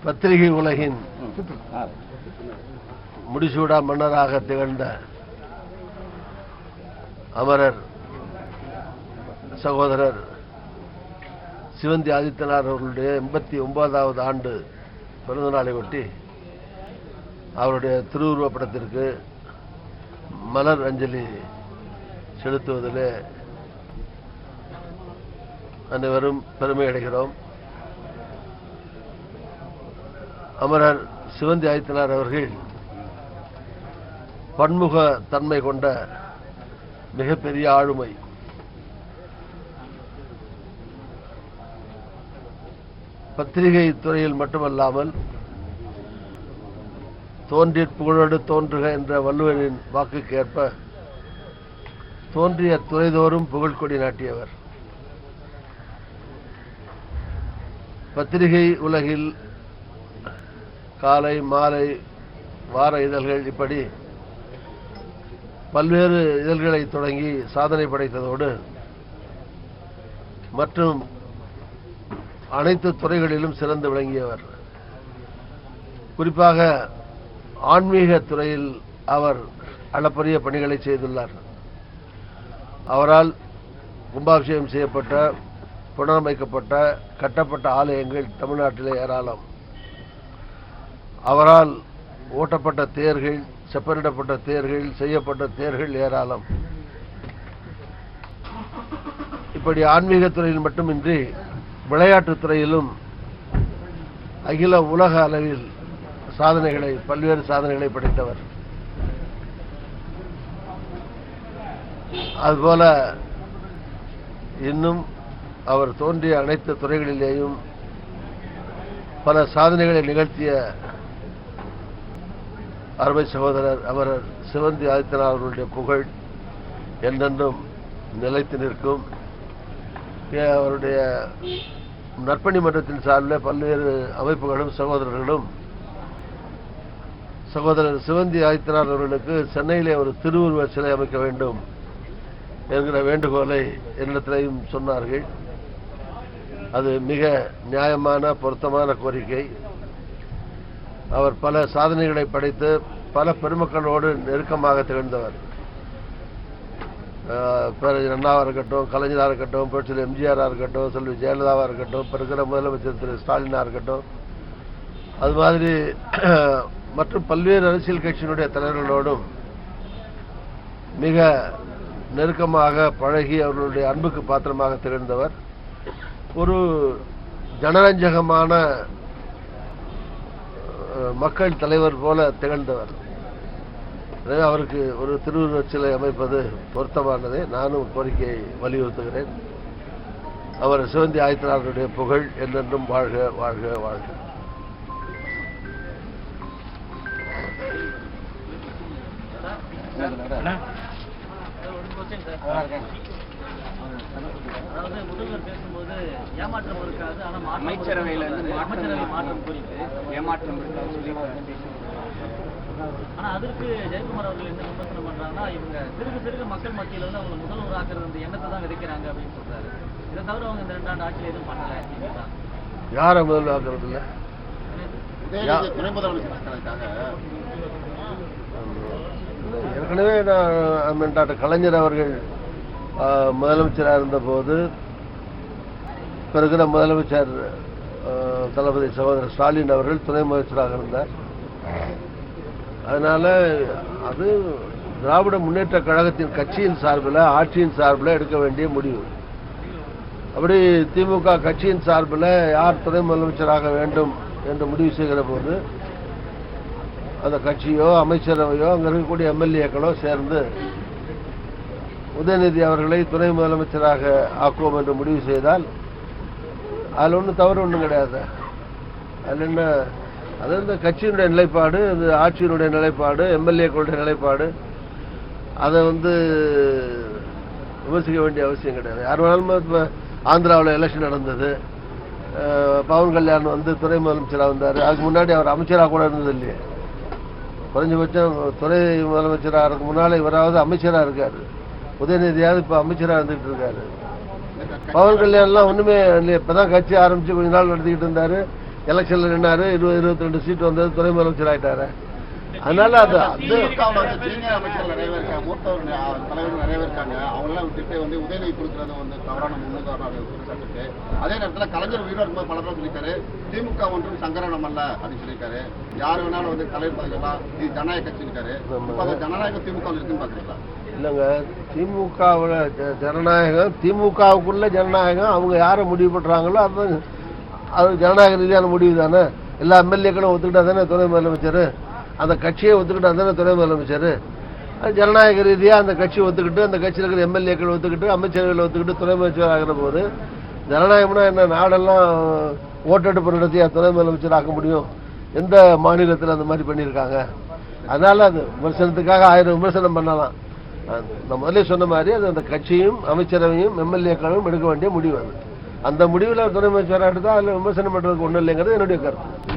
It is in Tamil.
பத்திரிகை உலகின் முடிசூடா மன்னராக திகழ்ந்த அமரர் சகோதரர் சிவந்தி ஆதித்தனார் அவர்களுடைய 89வது ஆண்டு பிறந்த நாளை ஒட்டி அவருடைய திருவுருவப் படத்திற்கு மலர் அஞ்சலி செலுத்துவதிலே அனைவரும் பெருமை அடைகிறோம். அமரர் சிவந்தி ஆதித்தனார் அவர்கள் பன்முக தன்மை கொண்ட மிகப்பெரிய ஆளுமை. பத்திரிகை துறையில் மட்டுமல்லாமல் தோன்றிற் புகழோடு தோன்றுக என்ற வள்ளுவரின் வாக்குக்கு ஏற்ப தோன்றிய துறைதோறும் புகழ்கொடி நாட்டியவர். பத்திரிகை உலகில் காலை மாலை வார இதழ்கள் இப்படி பல்வேறு இதழ்களை தொடங்கி சாதனை படைத்ததோடு மற்றும் அனைத்து துறைகளிலும் சிறந்து விளங்கியவர். குறிப்பாக ஆன்மீக துறையில் அவர் அளப்பரிய பணிகளை செய்துள்ளார். அவரால் கும்பாபிஷேகம் செய்யப்பட்ட, புனரமைக்கப்பட்ட, கட்டப்பட்ட ஆலயங்கள் தமிழ்நாட்டிலே ஏராளம். அவரால் ஓட்டப்பட்ட தேர்கள், செப்பனிடப்பட்ட தேர்கள், செய்யப்பட்ட தேர்கள் ஏராளம். இப்படி ஆன்மீக துறையில் மட்டுமின்றி விளையாட்டுத் துறையிலும் அகில உலக அளவில் பல்வேறு சாதனைகளை படைத்தவர். அதுபோல இன்னும் அவர் தோன்றிய அனைத்து துறைகளிலேயும் பல சாதனைகளை நிகழ்த்திய அருமை சகோதரர் அமரர் சிவந்தி ஆதித்தனார் அவர்களுடைய புகழ் என்றென்றும் நிலைத்து நிற்கும். அவருடைய நற்பணி மன்றத்தின் சார்பில் பல்வேறு அமைப்புகளும் சகோதரர்களும் சகோதரர் சிவந்தி ஆதித்தனார் அவர்களுக்கு சென்னையிலே ஒரு திருவுருவ சிலை அமைக்க வேண்டும் என்கிற வேண்டுகோளை என்னிடத்திலையும் சொன்னார்கள். அது மிக நியாயமான பொருத்தமான கோரிக்கை. அவர் பல சாதனைகளை படைத்து பல பெருமக்களோடு நெருக்கமாக திகழ்ந்தவர். பேரறிஞர் அண்ணாவாக இருக்கட்டும், கலைஞராக இருக்கட்டும், புரட்சியாளர் எம்ஜிஆராக இருக்கட்டும், செல்வி ஜெயலலிதாவாக இருக்கட்டும், இப்போ இருக்கிற முதலமைச்சர் திரு ஸ்டாலினாக இருக்கட்டும், அது மாதிரி மற்றும் பல்வேறு அரசியல் கட்சியினுடைய தலைவர்களோடும் மிக நெருக்கமாக பழகி அவர்களுடைய அன்புக்கு பாத்திரமாக திகழ்ந்தவர். ஒரு ஜனரஞ்சகமான மக்கள் தலைவர் போல திகழ்ந்தவர். எனவே அவருக்கு ஒரு திருவுருவச் சிலை அமைப்பது பொருத்தமானதை நானும் கோரிக்கையை வலியுறுத்துகிறேன். அவர் சிவந்தி ஆதித்தனாருடைய புகழ் என்றென்றும் வாழ்க வாழ்க வாழ்க. முதல்வர் பேசும்போது ஏமாற்றம் இருக்காது, ஆனால் அமைச்சரவையில் மாற்றம் குறித்து ஏமாற்றம் இருக்காது. ஆனா அதற்கு ஜெயக்குமார் அவர்கள் என்ன விமர்சனம் பண்றாங்கன்னா, இவங்க சிறுக மக்கள் மத்தியில வந்து அவங்க முதல்வர் ஆக்குறது அந்த எண்ணத்தை தான் விதைக்கிறாங்க அப்படின்னு சொல்றாரு. இதை தவிர அவங்க இந்த 2 ஆண்டு ஆட்சியில் எதுவும் பண்ணல. யார முதல்வர் ஆக்குறது இல்ல, துணை முதலமைச்சர் ஏற்கனவே டாக்டர் கலைஞர் அவர்கள் முதலமைச்சராக இருந்தபோது பிறகு முதலமைச்சர் தளபதி சகோதரர் ஸ்டாலின் அவர்கள் துணை முதலமைச்சராக இருந்தார். அதனால அது திராவிட முன்னேற்ற கழகத்தின் கட்சியின் சார்பில், ஆட்சியின் சார்பில் எடுக்க வேண்டிய முடிவு. அப்படி திமுக கட்சியின் சார்பில் யார் துணை முதலமைச்சராக வேண்டும் என்று முடிவு செய்கிற போது அந்த கட்சியோ அமைச்சரவையோ அங்கே இருக்கக்கூடிய எம்எல்ஏக்களோ சேர்ந்து உதயநிதி அவர்களை துணை முதலமைச்சராக ஆக்குவோம் என்று முடிவு செய்தால் அதில் ஒன்றும் தவறு ஒன்றும் கிடையாது. அதில் என்ன, அது இந்த கட்சியினுடைய நிலைப்பாடு, அது ஆட்சியினுடைய நிலைப்பாடு, எம்எல்ஏக்களுடைய நிலைப்பாடு. அதை விமர்சிக்க வேண்டிய அவசியம் கிடையாது. யார் வேணாலும் இப்போ ஆந்திராவில் எலெக்ஷன் நடந்தது, பவன் கல்யாண் துணை முதலமைச்சராக வந்தார். அதுக்கு முன்னாடி அவர் அமைச்சராக கூட இருந்தது இல்லையே. குறைஞ்சபட்சம் துணை முதலமைச்சராக அதுக்கு முன்னால் இவராவது அமைச்சராக இருக்காரு. உதயநிதியாவது இப்போ அமைச்சராக இருந்துகிட்டு இருக்காரு. பவன் கல்யாண்லாம் ஒன்றுமே இல்லையே, இப்போ தான் கட்சி ஆரம்பித்து கொஞ்ச நாள் நடத்திக்கிட்டு இருந்தார். எலெக்ஷன்ல நின்னாரு, 20-22 சீட் வந்தது, துணை முதலமைச்சர் ஆயிட்டாரு. அதனால அது திமுகவுல வந்து சீனியர் அமைச்சர்கள் நிறைய பேர் இருக்காங்க, மூத்தவர் தலைவர் நிறைய பேர் இருக்காங்க. அவங்களாம் விட்டுட்டு வந்து உதயநிதி கொடுக்கறது வந்து தவறான முன்னுதாரண குற்றச்சாட்டுக்கு. அதே நேரத்தில் கலைஞர் உயிரோடு இருக்கும்போது பல பேர் சொல்லியிருக்காரு, திமுக ஒன்றும் சங்கரணம் அல்ல அப்படின்னு சொல்லியிருக்காரு. யார் வேணாலும் வந்து தலைவர் பதவியெல்லாம் இது ஜனநாயக கட்சி இருக்காரு. இப்போ ஜனநாயக திமுக இருக்குன்னு பாக்குறீங்களா? இல்லைங்க, திமுகவுல ஜனநாயகம், திமுகவுக்குள்ள ஜனநாயகம், அவங்க யாரை முடிவு பண்றாங்களோ அது ஜனநாயக ரீதியான முடிவு தானே. எல்லா எம்எல்ஏக்களும் ஒத்துக்கிட்டா தானே துணை முதலமைச்சர், அந்த கட்சியை ஒத்துக்கிட்டா தானே துணை முதலமைச்சர். ஜனநாயக ரீதியாக அந்த கட்சி ஒத்துக்கிட்டு, அந்த கட்சியில் இருக்கிற எம்எல்ஏக்கள் ஒத்துக்கிட்டு, அமைச்சர்கள் ஒத்துக்கிட்டு துணை முதலமைச்சர் ஆகிற போது ஜனநாயகம்னா என்ன? நாடெல்லாம் ஓட்டெடுப்பு நடத்தியா துணை முதலமைச்சர் ஆக்க முடியும்? எந்த மாநிலத்தில் அந்த மாதிரி பண்ணியிருக்காங்க? அதனால அது விமர்சனத்துக்காக 1000 விமர்சனம் பண்ணலாம். நான் முதல்ல சொன்ன மாதிரி அது அந்த கட்சியும் அமைச்சரவையும் எம்எல்ஏக்களும் எடுக்க வேண்டிய முடிவு. அது அந்த முடிவில் துணை முதலமைச்சராக எடுத்தால் அதில் விமர்சனம் பண்ணுறதுக்கு ஒன்றும் இல்லைங்கிறது என்னுடைய கருத்து.